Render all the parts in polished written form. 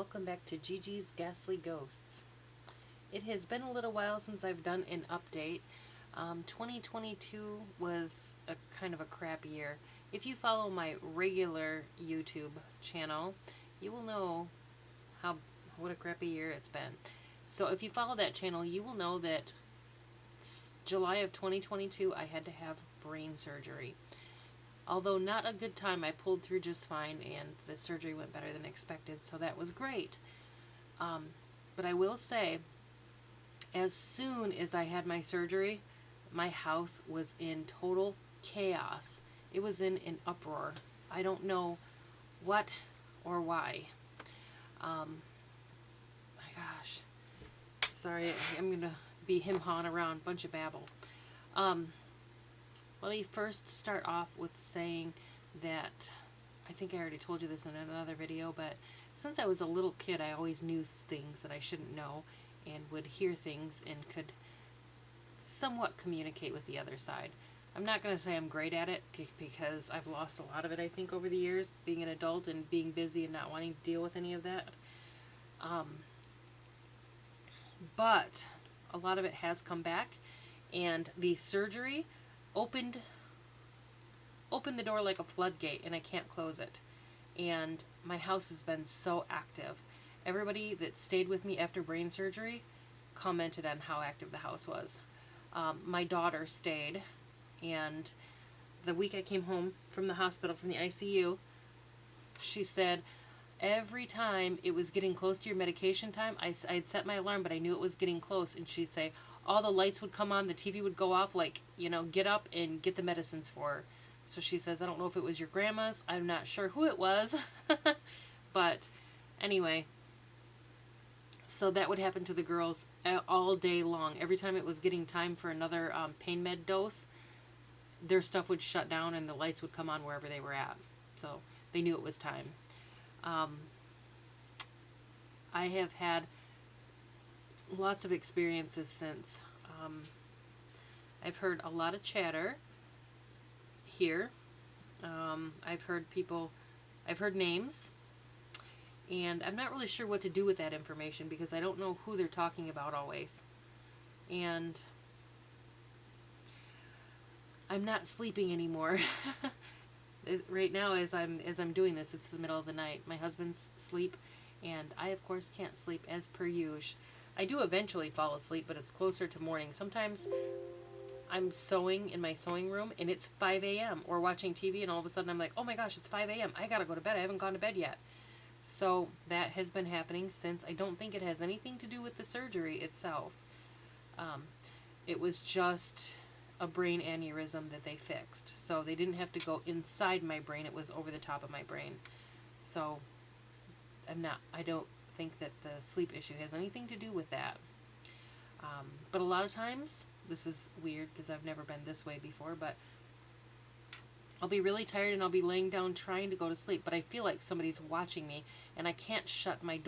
welcome back to Gigi's Ghastly Ghosts. It has been a little while since I've done an update. 2022 was a kind of a crap year. If you follow my regular YouTube channel, you will know what a crappy year it's been. So if you follow that channel, you will know that July of 2022 I had to have brain surgery. Although not a good time, I pulled through just fine, and the surgery went better than expected, so that was great. But I will say, as soon as I had my surgery, my house was in total chaos. It was in an uproar. I don't know what or why. My gosh. Sorry, I'm going to be him-hawing around, bunch of babble. Let me first start off with saying that, I think I already told you this in another video, but since I was a little kid, I always knew things that I shouldn't know and would hear things and could somewhat communicate with the other side. I'm not going to say I'm great at it because I've lost a lot of it, I think, over the years, being an adult and being busy and not wanting to deal with any of that. But a lot of it has come back, and the surgery opened the door like a floodgate, and I can't close it. And my house has been so active. Everybody that stayed with me after brain surgery commented on how active the house was. My daughter stayed, and the week I came home from the hospital, from the ICU, she said every time it was getting close to your medication time, I'd set my alarm, but I knew it was getting close, and she'd say all the lights would come on, the TV would go off, like, get up and get the medicines for her. So she says, I don't know if it was your grandma's, I'm not sure who it was, but anyway, so that would happen to the girls all day long. Every time it was getting time for another pain med dose, their stuff would shut down and the lights would come on wherever they were at. So they knew it was time. I have had lots of experiences since. I've heard a lot of chatter here. I've heard names, and I'm not really sure what to do with that information because I don't know who they're talking about always. And I'm not sleeping anymore. Right now, as I'm doing this, it's the middle of the night. My husband's asleep, and I, of course, can't sleep as per usual. I do eventually fall asleep, but it's closer to morning. Sometimes I'm sewing in my sewing room, and it's 5 a.m. or watching TV, and all of a sudden I'm like, oh my gosh, it's 5 a.m. I gotta go to bed. I haven't gone to bed yet. So that has been happening since. I don't think it has anything to do with the surgery itself. It was just a brain aneurysm that they fixed. So they didn't have to go inside my brain. It was over the top of my brain. So I don't think that the sleep issue has anything to do with that. But a lot of times, this is weird because I've never been this way before, but I'll be really tired and I'll be laying down trying to go to sleep, but I feel like somebody's watching me, and I can't shut my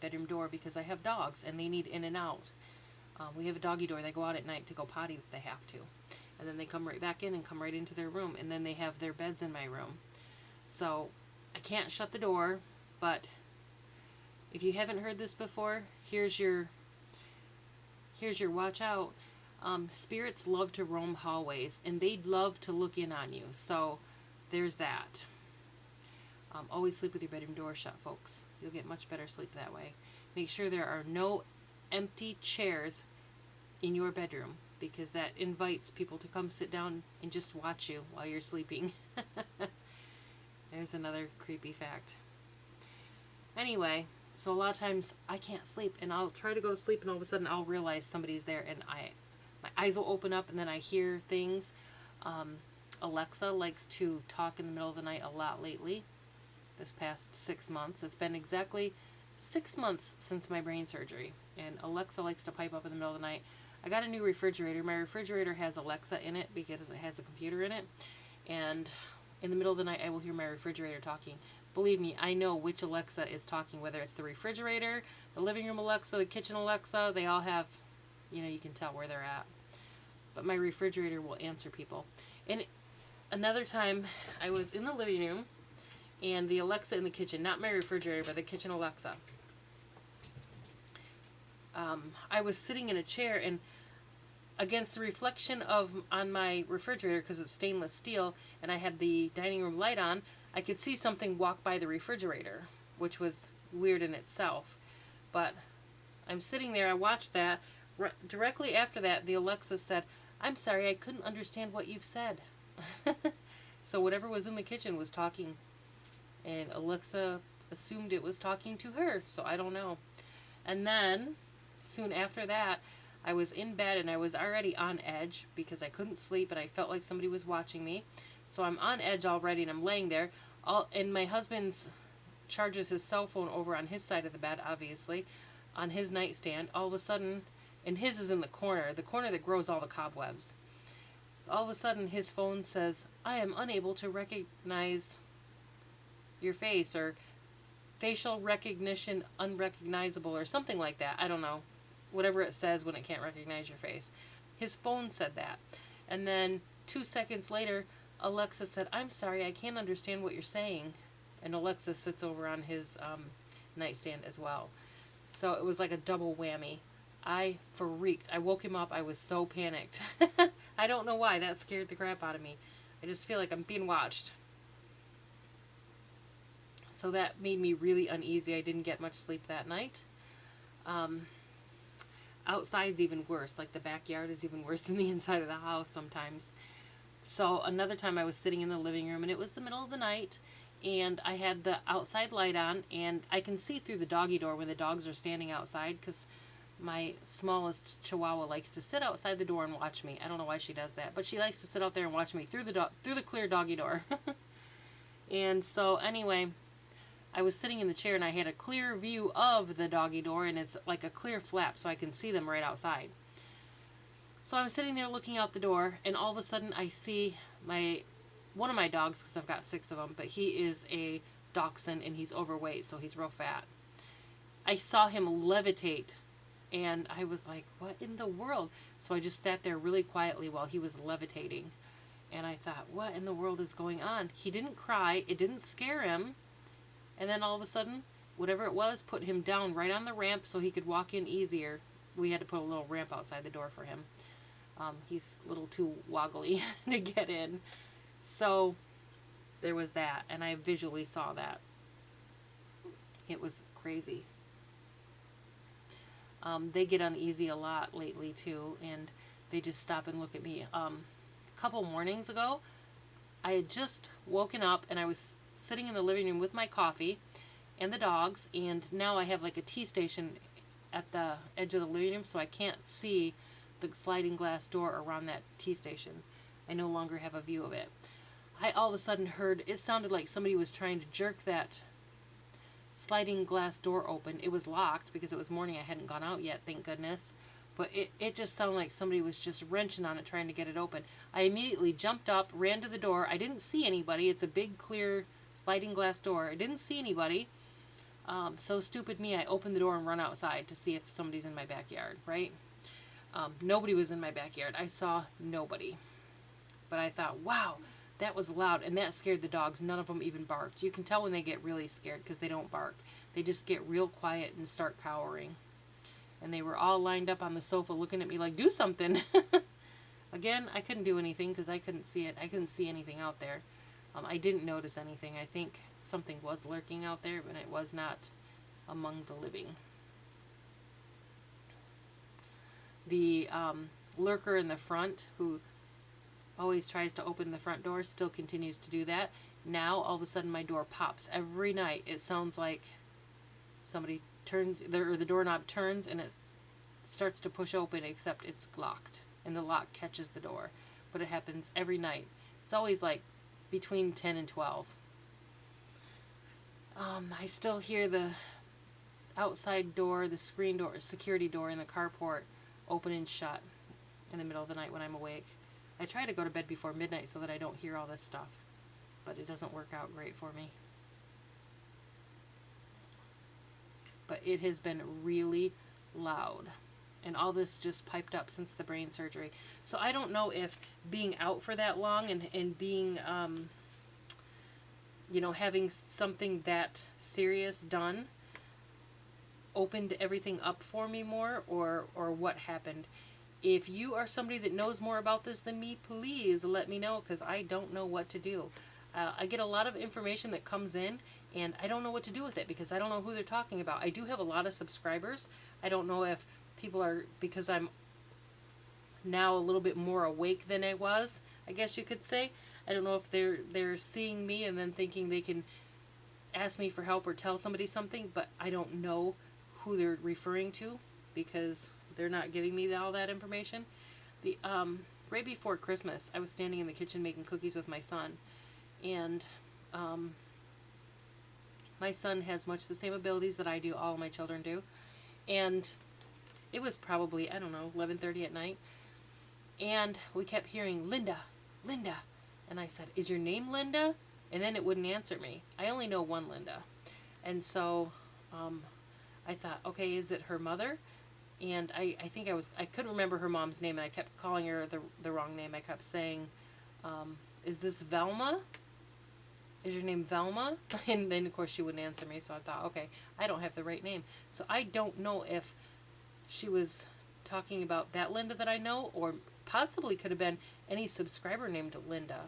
bedroom door, because I have dogs and they need in and out. We have a doggy door. They go out at night to go potty if they have to. And then they come right back in and come right into their room, and then they have their beds in my room. So I can't shut the door, but if you haven't heard this before, here's your watch out. Spirits love to roam hallways, and they'd love to look in on you. So there's that. Always sleep with your bedroom door shut, folks. You'll get much better sleep that way. Make sure there are no empty chairs in your bedroom, because that invites people to come sit down and just watch you while you're sleeping. There's another creepy fact. Anyway, so a lot of times I can't sleep, and I'll try to go to sleep, and all of a sudden I'll realize somebody's there, and my eyes will open up, and then I hear things. Alexa likes to talk in the middle of the night a lot lately, this past 6 months. It's been exactly 6 months since my brain surgery, and Alexa likes to pipe up in the middle of the night. I got a new refrigerator. My refrigerator has Alexa in it because it has a computer in it, and in the middle of the night I will hear my refrigerator talking. Believe me, I know which Alexa is talking, whether it's the refrigerator, the living room Alexa, the kitchen Alexa. They all have, you can tell where they're at. But my refrigerator will answer people. And another time, I was in the living room, and the Alexa in the kitchen, not my refrigerator, but the kitchen Alexa, I was sitting in a chair, and against the reflection of on my refrigerator, because it's stainless steel, and I had the dining room light on, I could see something walk by the refrigerator, which was weird in itself. But I'm sitting there, I watched that. Directly after that, the Alexa said, "I'm sorry, I couldn't understand what you've said." So whatever was in the kitchen was talking, and Alexa assumed it was talking to her, so I don't know. And then, soon after that, I was in bed and I was already on edge because I couldn't sleep and I felt like somebody was watching me. So I'm on edge already and I'm laying there. And my husband charges his cell phone over on his side of the bed, obviously, on his nightstand. All of a sudden, and his is in the corner that grows all the cobwebs. All of a sudden, his phone says, "I am unable to recognize your face," or facial recognition unrecognizable, or something like that. I don't know. Whatever it says when it can't recognize your face. His phone said that. And then 2 seconds later, Alexa said, "I'm sorry, I can't understand what you're saying." And Alexa sits over on his nightstand as well. So it was like a double whammy. I freaked. I woke him up. I was so panicked. I don't know why. That scared the crap out of me. I just feel like I'm being watched. So that made me really uneasy. I didn't get much sleep that night. Outside's even worse. Like the backyard is even worse than the inside of the house sometimes. So another time I was sitting in the living room and it was the middle of the night and I had the outside light on and I can see through the doggy door when the dogs are standing outside, because my smallest chihuahua likes to sit outside the door and watch me. I don't know why she does that, but she likes to sit out there and watch me through the clear doggy door. And so anyway, I was sitting in the chair and I had a clear view of the doggy door, and it's like a clear flap so I can see them right outside. So I'm sitting there looking out the door, and all of a sudden I see one of my dogs, because I've got 6 of them, but he is a dachshund and he's overweight, so he's real fat. I saw him levitate, and I was like, what in the world? So I just sat there really quietly while he was levitating, and I thought, what in the world is going on? He didn't cry, it didn't scare him. And then all of a sudden, whatever it was, put him down right on the ramp so he could walk in easier. We had to put a little ramp outside the door for him. He's a little too woggly to get in. So there was that, and I visually saw that. It was crazy. They get uneasy a lot lately too, and they just stop and look at me. A couple mornings ago, I had just woken up and I was sitting in the living room with my coffee and the dogs, and now I have like a tea station at the edge of the living room, so I can't see the sliding glass door around that tea station. I no longer have a view of it. I all of a sudden heard, it sounded like somebody was trying to jerk that sliding glass door open. It was locked because it was morning. I hadn't gone out yet, thank goodness. But it just sounded like somebody was just wrenching on it trying to get it open. I immediately jumped up, ran to the door. I didn't see anybody. It's a big, clear sliding glass door. I didn't see anybody. So stupid me, I opened the door and run outside to see if somebody's in my backyard, right? Nobody was in my backyard. I saw nobody. But I thought, wow, that was loud, and that scared the dogs. None of them even barked. You can tell when they get really scared because they don't bark. They just get real quiet and start cowering. And they were all lined up on the sofa looking at me like, do something. Again, I couldn't do anything because I couldn't see it. I couldn't see anything out there. I didn't notice anything. I think something was lurking out there, but it was not among the living. The lurker in the front, who always tries to open the front door, still continues to do that. Now, all of a sudden, my door pops. Every night, it sounds like somebody turns, or the doorknob turns, and it starts to push open, except it's locked, and the lock catches the door. But it happens every night. It's always like between 10 and 12. I still hear the outside door, the screen door, security door in the carport open and shut in the middle of the night when I'm awake. I try to go to bed before midnight so that I don't hear all this stuff, but it doesn't work out great for me. But it has been really loud, and all this just piped up since the brain surgery. So I don't know if being out for that long and being, you know, having something that serious done opened everything up for me more, or what happened. If you are somebody that knows more about this than me, please let me know, because I don't know what to do. I get a lot of information that comes in, and I don't know what to do with it because I don't know who they're talking about. I do have a lot of subscribers. I don't know if people are, because I'm now a little bit more awake than I was, I guess you could say. I don't know if they're seeing me and then thinking they can ask me for help or tell somebody something, but I don't know who they're referring to because they're not giving me all that information. The right before Christmas, I was standing in the kitchen making cookies with my son, and my son has much the same abilities that I do, all my children do, and it was probably, I don't know, 11:30 at night, and we kept hearing, Linda, Linda, and I said, is your name Linda? And then it wouldn't answer me. I only know one Linda, and so I thought, okay, is it her mother? And I think I couldn't remember her mom's name, and I kept calling her the wrong name. I kept saying, is this Velma? Is your name Velma? And then, of course, she wouldn't answer me, so I thought, okay, I don't have the right name. So I don't know if she was talking about that Linda that I know, or possibly could have been any subscriber named Linda.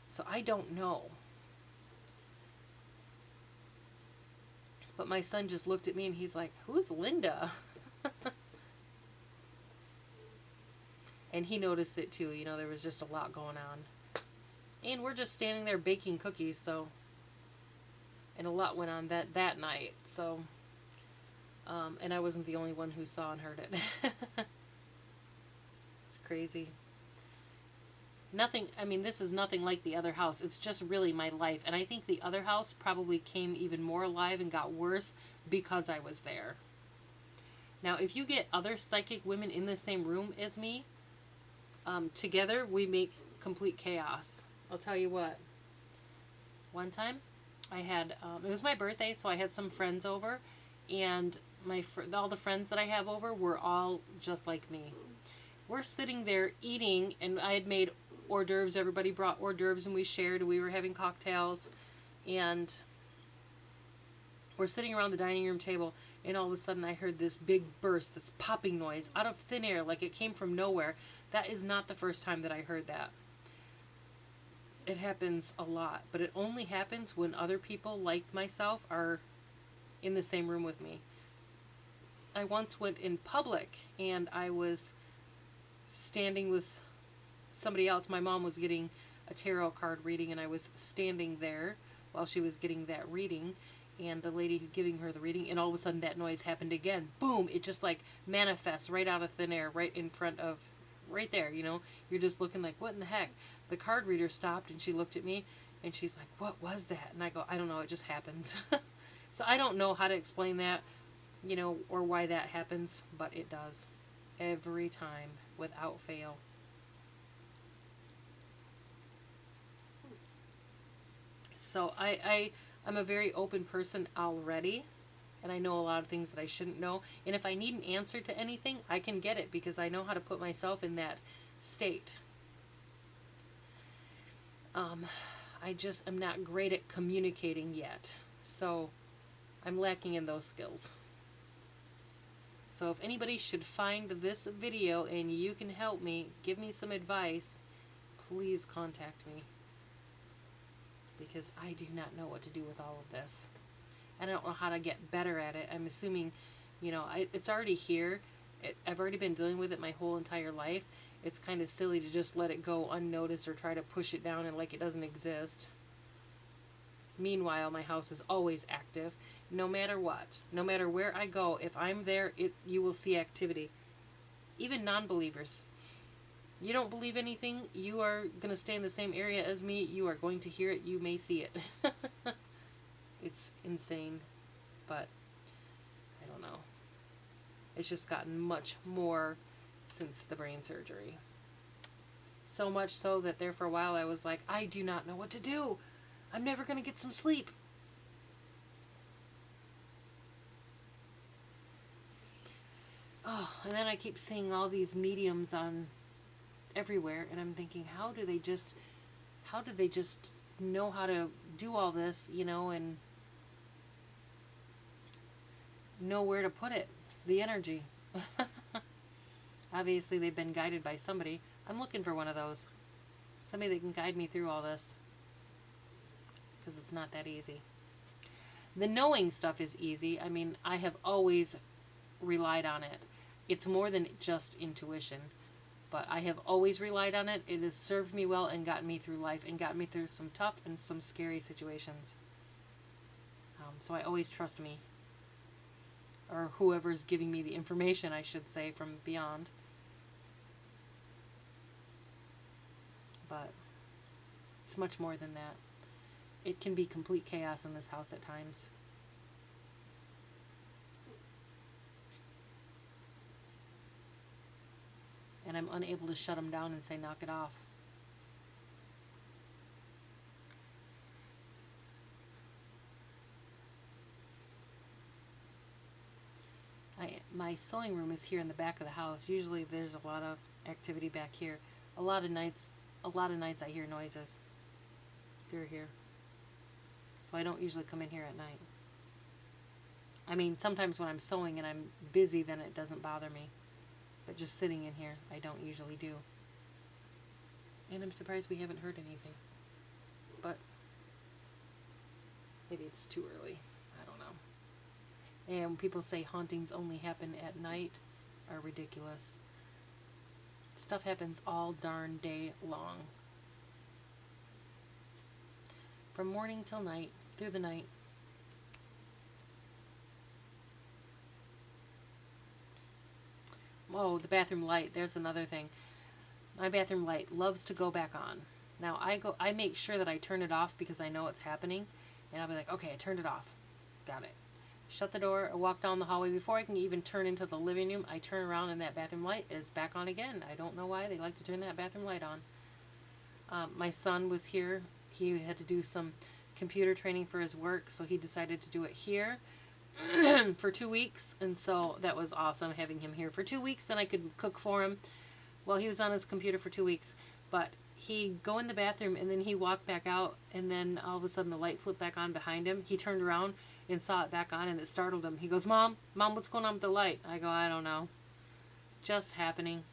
So I don't know. But my son just looked at me, and he's like, who's Linda? And he noticed it too. You know, there was just a lot going on. And we're just standing there baking cookies, so, and a lot went on that night, so, and I wasn't the only one who saw and heard it. It's crazy. Nothing, I mean, this is nothing like the other house. It's just really my life. And I think the other house probably came even more alive and got worse because I was there. Now, if you get other psychic women in the same room as me, together we make complete chaos. I'll tell you what. One time, I had, it was my birthday, so I had some friends over, and all the friends that I have over were all just like me. We're sitting there eating, and I had made hors d'oeuvres. Everybody brought hors d'oeuvres, and we shared, and we were having cocktails, and we're sitting around the dining room table, and all of a sudden I heard this big burst, this popping noise out of thin air, like it came from nowhere. That is not the first time that I heard that. It happens a lot, but it only happens when other people like myself are in the same room with me. I once went in public, and I was standing with somebody else. My mom was getting a tarot card reading, and I was standing there while she was getting that reading, and the lady giving her the reading, and all of a sudden that noise happened again. Boom! It just like manifests right out of thin air, right in front of, right there, you know. You're just looking like, what in the heck? The card reader stopped, and she looked at me, and she's like, what was that? And I go, I don't know, it just happens. So I don't know how to explain that, you know, or why that happens, but it does. Every time, without fail. So I'm a very open person already, and I know a lot of things that I shouldn't know. And if I need an answer to anything, I can get it because I know how to put myself in that state. I just am not great at communicating yet, so I'm lacking in those skills. So if anybody should find this video and you can help me, give me some advice, please contact me. Because I do not know what to do with all of this. And I don't know how to get better at it. I'm assuming, you know, it's already here. I've already been dealing with it my whole entire life. It's kind of silly to just let it go unnoticed or try to push it down and like it doesn't exist. Meanwhile, my house is always active, no matter what. No matter where I go, if I'm there, you will see activity. Even non-believers. You don't believe anything, you are going to stay in the same area as me, you are going to hear it, you may see it. It's insane, but I don't know. It's just gotten much more since the brain surgery. So much so that there for a while I was like, I do not know what to do. I'm never going to get some sleep. Oh, and then I keep seeing all these mediums on everywhere, and I'm thinking, how do they just know how to do all this, you know? And know where to put it, the energy. Obviously, they've been guided by somebody. I'm looking for one of those. Somebody that can guide me through all this. Because it's not that easy. The knowing stuff is easy. I mean, I have always relied on it. It's more than just intuition. But I have always relied on it. It has served me well and gotten me through life and gotten me through some tough and some scary situations. So I always trust me. Or whoever's giving me the information, I should say, from beyond. But it's much more than that. It can be complete chaos in this house at times. And I'm unable to shut them down and say, knock it off. My sewing room is here in the back of the house. Usually there's a lot of activity back here. A lot of nights I hear noises through here. So I don't usually come in here at night. I mean, sometimes when I'm sewing and I'm busy, then it doesn't bother me. But just sitting in here, I don't usually do. And I'm surprised we haven't heard anything. But maybe it's too early. I don't know. And when people say hauntings only happen at night, are ridiculous. Stuff happens all darn day long. From morning till night, through the night. Oh, the bathroom light. There's another thing. My bathroom light loves to go back on. Now, I make sure that I turn it off because I know it's happening. And I'll be like, okay, I turned it off. Got it. Shut the door, I walk down the hallway. Before I can even turn into the living room, I turn around and that bathroom light is back on again. I don't know why they like to turn that bathroom light on. My son was here. He had to do some computer training for his work, so he decided to do it here for 2 weeks. And so that was awesome having him here for 2 weeks. Then I could cook for him while he was on his computer for 2 weeks. But he'd go in the bathroom and then he walked back out, and then all of a sudden the light flipped back on behind him. He turned around and saw it back on, and it startled him. He goes, Mom, what's going on with the light? I go, I don't know. Just happening.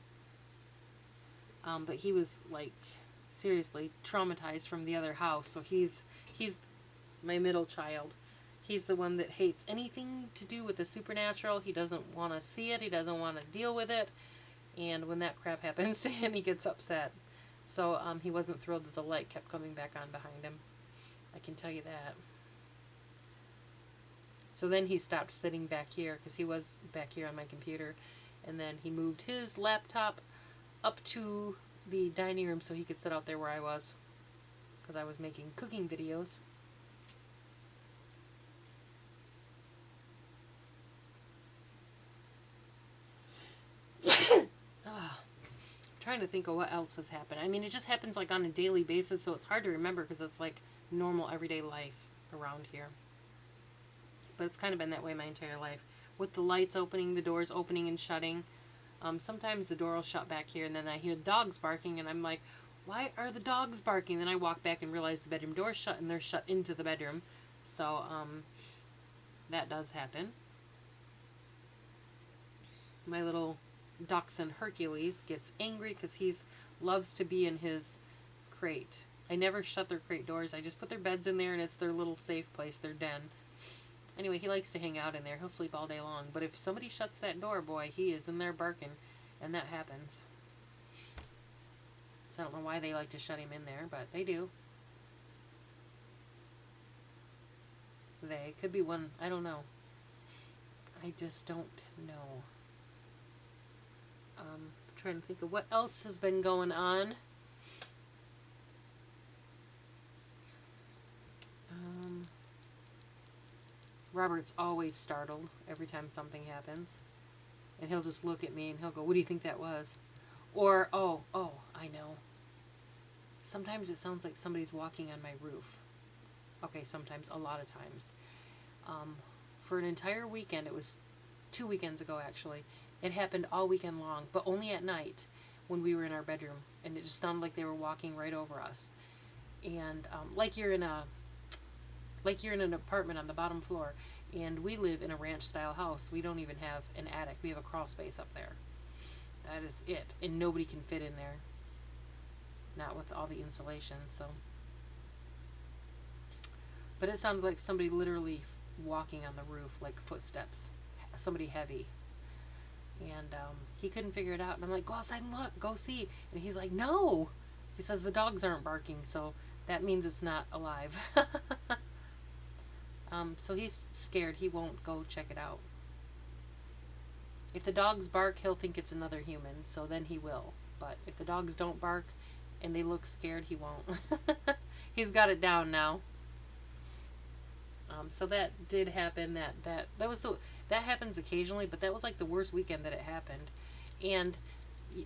But he was, like, seriously traumatized from the other house. So he's my middle child. He's the one that hates anything to do with the supernatural. He doesn't want to see it. He doesn't want to deal with it. And when that crap happens to him, he gets upset. So he wasn't thrilled that the light kept coming back on behind him. I can tell you that. So then he stopped sitting back here, because he was back here on my computer. And then he moved his laptop up to the dining room so he could sit out there where I was, because I was making cooking videos. Trying to think of what else has happened. I mean, it just happens like on a daily basis, so it's hard to remember because it's like normal everyday life around here. But it's kind of been that way my entire life. With the lights opening, the doors opening and shutting. Sometimes the door will shut back here, and then I hear dogs barking, and I'm like, why are the dogs barking? Then I walk back and realize the bedroom door's shut, and they're shut into the bedroom. So, that does happen. My little dachshund Hercules gets angry because he loves to be in his crate. I never shut their crate doors. I just put their beds in there, and it's their little safe place, their den. Anyway, he likes to hang out in there. He'll sleep all day long. But if somebody shuts that door, boy, he is in there barking. And that happens. So I don't know why they like to shut him in there, but they do. They could be one. I don't know. I just don't know. I'm trying to think of what else has been going on. Robert's always startled every time something happens. And he'll just look at me and he'll go, what do you think that was? Or, oh, I know. Sometimes it sounds like somebody's walking on my roof. Okay, sometimes, a lot of times. For an entire weekend, it was 2 weekends ago actually, it happened all weekend long, but only at night when we were in our bedroom. And it just sounded like they were walking right over us. And like you're in an apartment on the bottom floor, And we live in a ranch style house. We don't even have an attic. We have a crawl space up there. That is it. And nobody can fit in there. Not with all the insulation, so. But it sounded like somebody literally walking on the roof, like footsteps. Somebody heavy. And he couldn't figure it out. And I'm like, go outside and look. Go see. And he's like, no. He says the dogs aren't barking, so that means it's not alive. So he's scared. He won't go check it out. If the dogs bark, he'll think it's another human, so then he will. But if the dogs don't bark and they look scared, he won't. He's got it down now. So that did happen. That happens occasionally, but that was like the worst weekend that it happened. And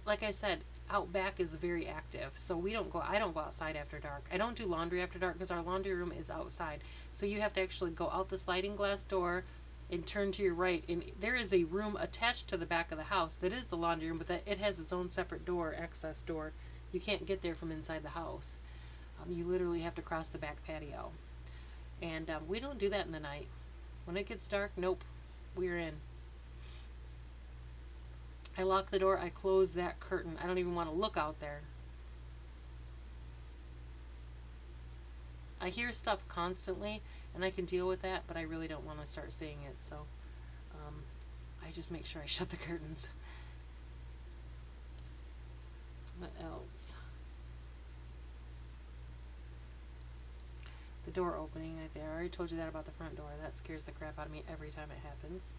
like I said, out back is very active, so I don't go outside after dark. I don't do laundry after dark because our laundry room is outside. So you have to actually go out the sliding glass door and turn to your right, and there is a room attached to the back of the house that is the laundry room, but it has its own separate door, access door. You can't get there from inside the house. You literally have to cross the back patio. And we don't do that in the night. When it gets dark, nope, we're in. I lock the door, I close that curtain. I don't even want to look out there. I hear stuff constantly, and I can deal with that, but I really don't want to start seeing it, so I just make sure I shut the curtains. What else? The door opening, I already told you that about the front door. That scares the crap out of me every time it happens.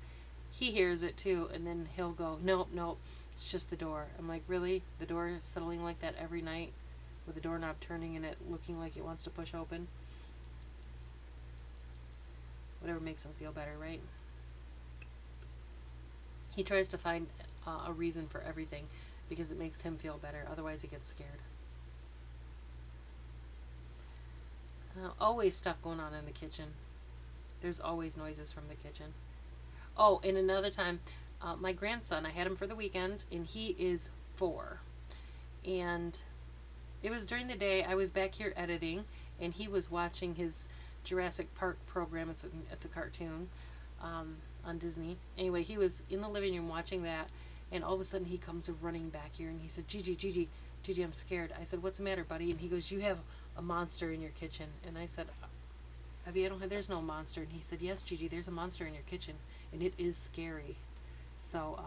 He hears it too, and then he'll go, nope, nope, it's just the door. I'm like, really? The door is settling like that every night with the doorknob turning and it looking like it wants to push open? Whatever makes him feel better, right? He tries to find a reason for everything because it makes him feel better. Otherwise, he gets scared. Always stuff going on in the kitchen. There's always noises from the kitchen. Oh, and another time, my grandson, I had him for the weekend, and he is 4. And it was during the day, I was back here editing, and he was watching his Jurassic Park program. It's a cartoon on Disney. Anyway, he was in the living room watching that, and all of a sudden he comes running back here, and he said, Gigi, I'm scared. I said, what's the matter, buddy? And he goes, you have a monster in your kitchen. And I said, Evie, there's no monster. And he said, yes, Gigi, there's a monster in your kitchen, and it is scary. So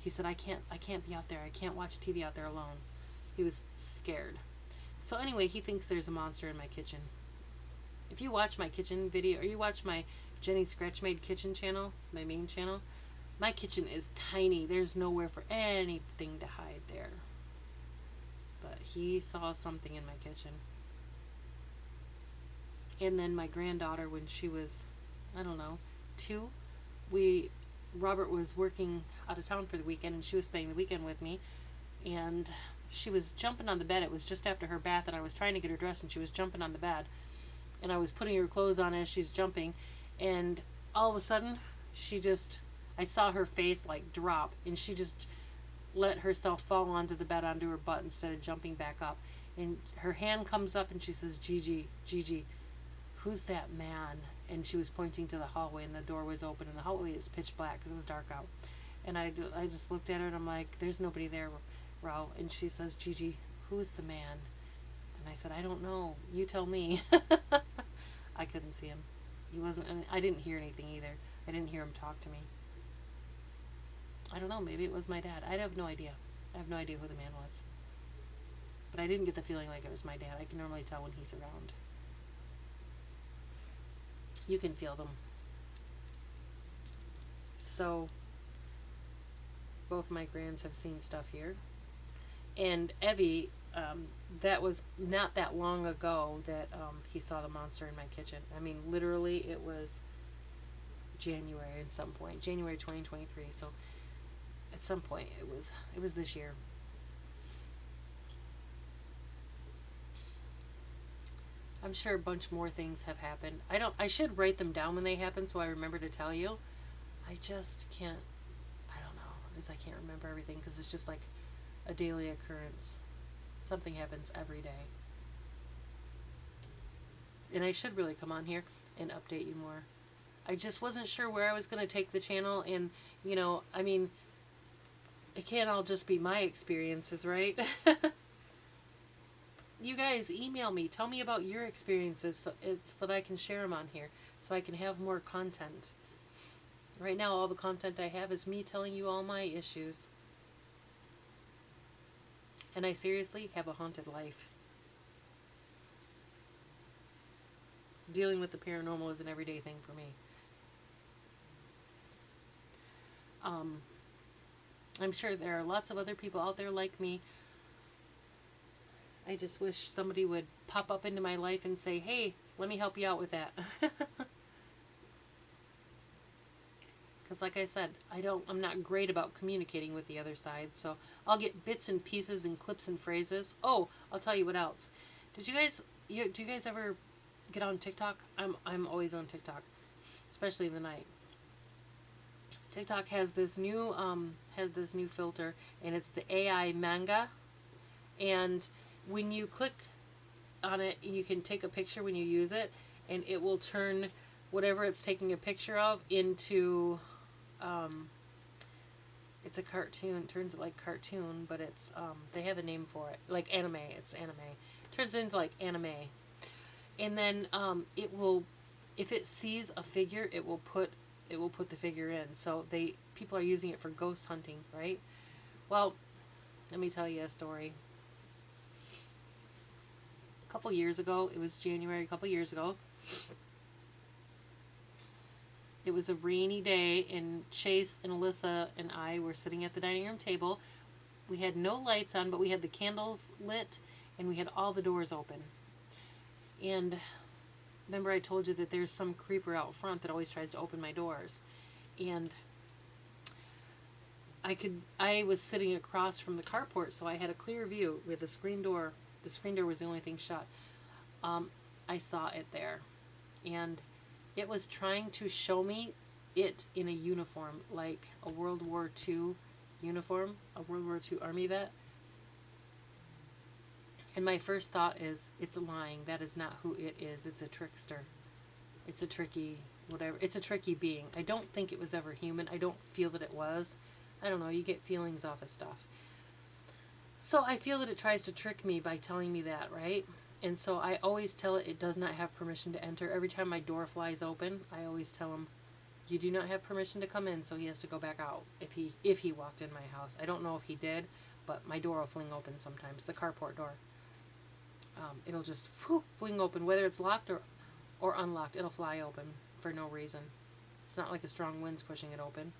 he said, I can't be out there. I can't watch TV out there alone. He was scared. So anyway, he thinks there's a monster in my kitchen. If you watch my kitchen video, or you watch my Jenny Scratch Made kitchen channel, my main channel, my kitchen is tiny. There's nowhere for anything to hide there. But he saw something in my kitchen. And then my granddaughter, when she was, 2, Robert was working out of town for the weekend, and she was spending the weekend with me, and she was jumping on the bed. It was just after her bath, and I was trying to get her dressed, and she was jumping on the bed, and I was putting her clothes on as she's jumping, and all of a sudden, I saw her face like drop, and she just let herself fall onto the bed onto her butt instead of jumping back up, and her hand comes up, and she says, Gigi, who's that man? And she was pointing to the hallway, and the door was open, and the hallway is pitch black because it was dark out. And I just looked at her, and I'm like, there's nobody there, Ro. And she says, Gigi, who's the man? And I said, I don't know. You tell me. I couldn't see him. He wasn't, and I didn't hear anything either. I didn't hear him talk to me. I don't know. Maybe it was my dad. I have no idea. I have no idea who the man was. But I didn't get the feeling like it was my dad. I can normally tell when he's around. You can feel them. So, both my grands have seen stuff here. And Evie, that was not that long ago that he saw the monster in my kitchen. I mean, literally, it was January at some point. January 2023. So, at some point, it was this year. I'm sure a bunch more things have happened. I should write them down when they happen so I remember to tell you. I just can't, I don't know, because I can't remember everything because it's just like a daily occurrence. Something happens every day. And I should really come on here and update you more. I just wasn't sure where I was going to take the channel, and, you know, I mean, it can't all just be my experiences, right? You guys, email me. Tell me about your experiences so that I can share them on here, so I can have more content. Right now, all the content I have is me telling you all my issues. And I seriously have a haunted life. Dealing with the paranormal is an everyday thing for me. I'm sure there are lots of other people out there like me. I just wish somebody would pop up into my life and say, hey, let me help you out with that. Because like I said, I'm not great about communicating with the other side, so I'll get bits and pieces and clips and phrases. Oh, I'll tell you what else. Do you guys ever get on TikTok? I'm always on TikTok, especially in the night. TikTok has this new filter, and it's the AI manga, and when you click on it, you can take a picture when you use it, and it will turn whatever it's taking a picture of into it's a cartoon. It turns it like cartoon, but it's they have a name for it, like anime. It's anime. It turns it into like anime, and then it will, if it sees a figure, it will put the figure in. So people are using it for ghost hunting, right? Well, let me tell you a story. A couple years ago, it was January, a couple years ago, it was a rainy day, and Chase and Alyssa and I were sitting at the dining room table. We had no lights on, but we had the candles lit, and we had all the doors open. And remember I told you that there's some creeper out front that always tries to open my doors. And I was sitting across from the carport, so I had a clear view with the screen door. The screen door was the only thing shut. I saw it there. And it was trying to show me it in a uniform, like a World War II uniform, a World War II Army vet. And my first thought is, it's lying. That is not who it is. It's a trickster. It's a tricky, whatever. It's a tricky being. I don't think it was ever human. I don't feel that it was. I don't know. You get feelings off of stuff. So I feel that it tries to trick me by telling me that, right? And so I always tell it does not have permission to enter. Every time my door flies open, I always tell him, you do not have permission to come in, so he has to go back out if he walked in my house. I don't know if he did, but my door will fling open sometimes, the carport door. It'll just fling open, whether it's locked or unlocked. It'll fly open for no reason. It's not like a strong wind's pushing it open.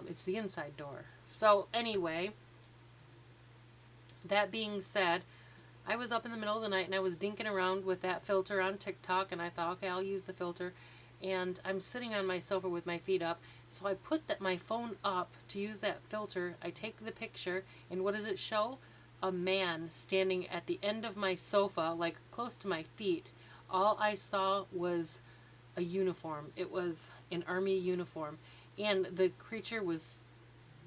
It's the inside door. So anyway, that being said, I was up in the middle of the night and I was dinking around with that filter on TikTok, and I thought, okay, I'll use the filter. And I'm sitting on my sofa with my feet up, so I put my phone up to use that filter. I take the picture, and what does it show? A man standing at the end of my sofa, like close to my feet. All I saw was a uniform. It was an army uniform, and the creature was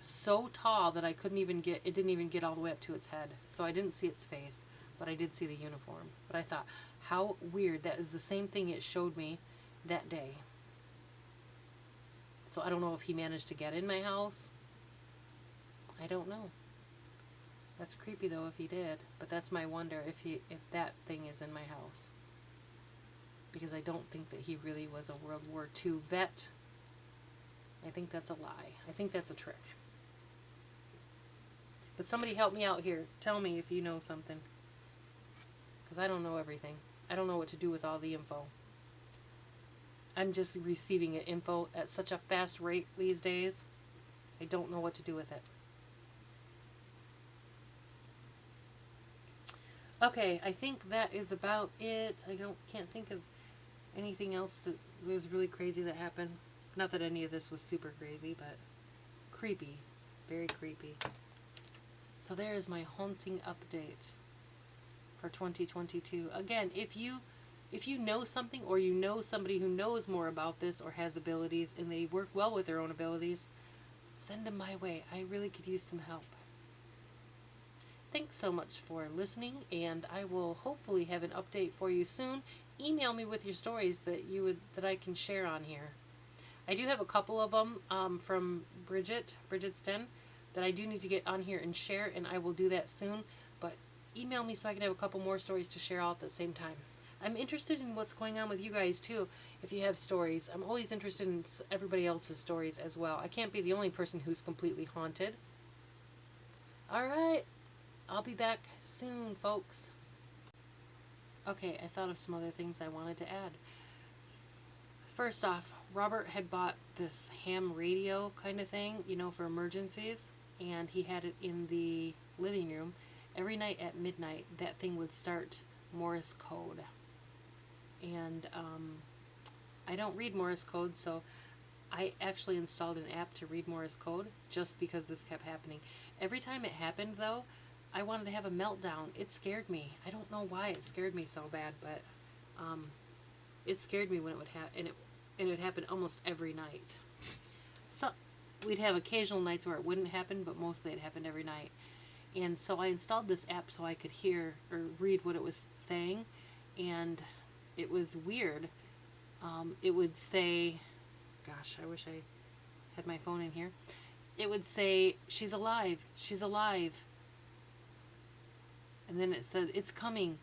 so tall that it didn't even get all the way up to its head. So I didn't see its face, but I did see the uniform. But I thought, how weird. That is the same thing it showed me that day. So I don't know if he managed to get in my house. I don't know. That's creepy though if he did, but that's my wonder, if that thing is in my house. Because I don't think that he really was a World War II vet. I think that's a lie. I think that's a trick. But somebody help me out here. Tell me if you know something. Because I don't know everything. I don't know what to do with all the info. I'm just receiving info at such a fast rate these days. I don't know what to do with it. Okay, I think that is about it. I can't think of anything else that was really crazy that happened. Not that any of this was super crazy, but creepy. Very creepy. So there is my haunting update for 2022. Again, if you know something, or you know somebody who knows more about this or has abilities and they work well with their own abilities, send them my way. I really could use some help. Thanks so much for listening, and I will hopefully have an update for you soon. email me with your stories that I can share on here. I do have a couple of them from Bridget's Den, that I do need to get on here and share, and I will do that soon. But email me so I can have a couple more stories to share all at the same time. I'm interested in what's going on with you guys too. If you have stories, I'm always interested in everybody else's stories as well. I can't be the only person who's completely haunted. Alright, I'll be back soon, folks. Okay, I thought of some other things I wanted to add. First off, Robert had bought this ham radio kind of thing, you know, for emergencies, and he had it in the living room. Every night at midnight, that thing would start Morse code. And I don't read Morse code, so I actually installed an app to read Morse code just because this kept happening. Every time it happened, though, I wanted to have a meltdown. It scared me. I don't know why it scared me so bad, but it scared me when it would happen, and it would happen almost every night. So we'd have occasional nights where it wouldn't happen, but mostly it happened every night. And so I installed this app so I could hear or read what it was saying, and it was weird. It would say, gosh, I wish I had my phone in here. It would say, "She's alive, she's alive." And then it said, "It's coming."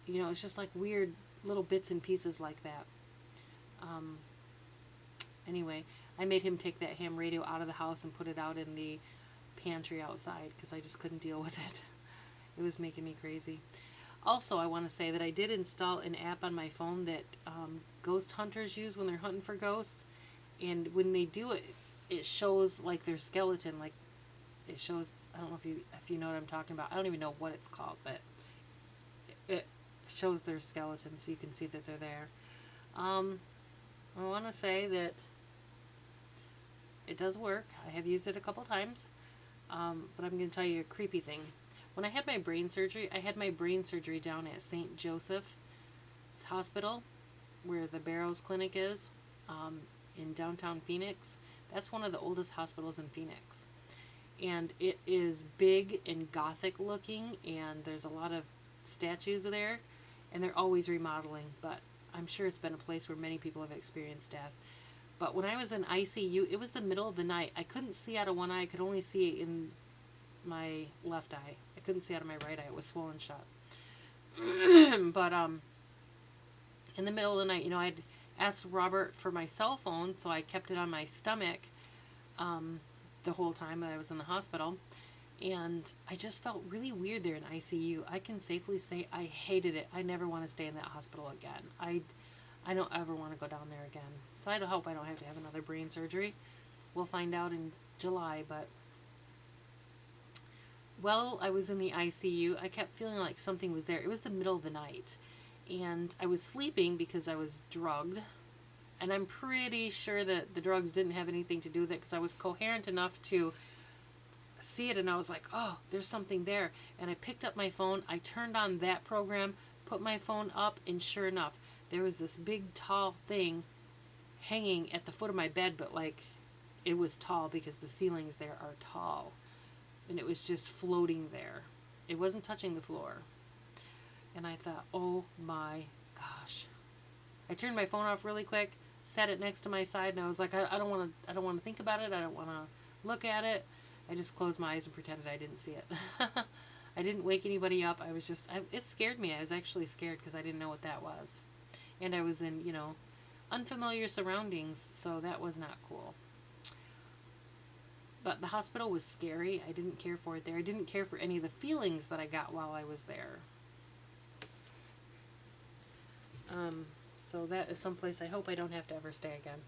You know, it's just like weird little bits and pieces like that. Anyway, I made him take that ham radio out of the house and put it out in the pantry outside because I just couldn't deal with it. It was making me crazy. Also, I want to say that I did install an app on my phone that ghost hunters use when they're hunting for ghosts. And when they do it, it shows like their skeleton. Like it shows, I don't know if you know what I'm talking about. I don't even know what it's called, but it shows their skeleton so you can see that they're there. I want to say that it does work. I have used it a couple times. But I'm going to tell you a creepy thing. When I had my brain surgery, I had my brain surgery down at St. Joseph's Hospital, where the Barrows Clinic is, in downtown Phoenix. That's one of the oldest hospitals in Phoenix. And it is big and gothic looking, and there's a lot of statues there, and they're always remodeling, but I'm sure it's been a place where many people have experienced death. But when I was in ICU, it was the middle of the night. I couldn't see out of one eye. I could only see in my left eye. I couldn't see out of my right eye. It was swollen shut. But in the middle of the night, you know, I'd asked Robert for my cell phone, so I kept it on my stomach the whole time that I was in the hospital. And I just felt really weird there in ICU. I can safely say I hated it. I never want to stay in that hospital again. I don't ever want to go down there again. So I hope I don't have to have another brain surgery. We'll find out in July, but while I was in the ICU, I kept feeling like something was there. It was the middle of the night, and I was sleeping because I was drugged, and I'm pretty sure that the drugs didn't have anything to do with it because I was coherent enough to see it, and I was like, oh, there's something there. And I picked up my phone, I turned on that program, put my phone up, and sure enough, there was this big tall thing hanging at the foot of my bed, but like it was tall because the ceilings there are tall, and it was just floating there. It wasn't touching the floor. And I thought, oh my gosh. I turned my phone off really quick, set it next to my side, and I was like, I don't want to think about it. I don't want to look at it. I just closed my eyes and pretended I didn't see it. I didn't wake anybody up. I was just, it scared me. I was actually scared because I didn't know what that was. And I was in, you know, unfamiliar surroundings, so that was not cool. But the hospital was scary. I didn't care for it there. I didn't care for any of the feelings that I got while I was there. So that is someplace I hope I don't have to ever stay again.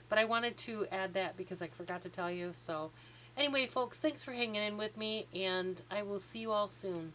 But I wanted to add that because I forgot to tell you. So anyway, folks, thanks for hanging in with me, and I will see you all soon.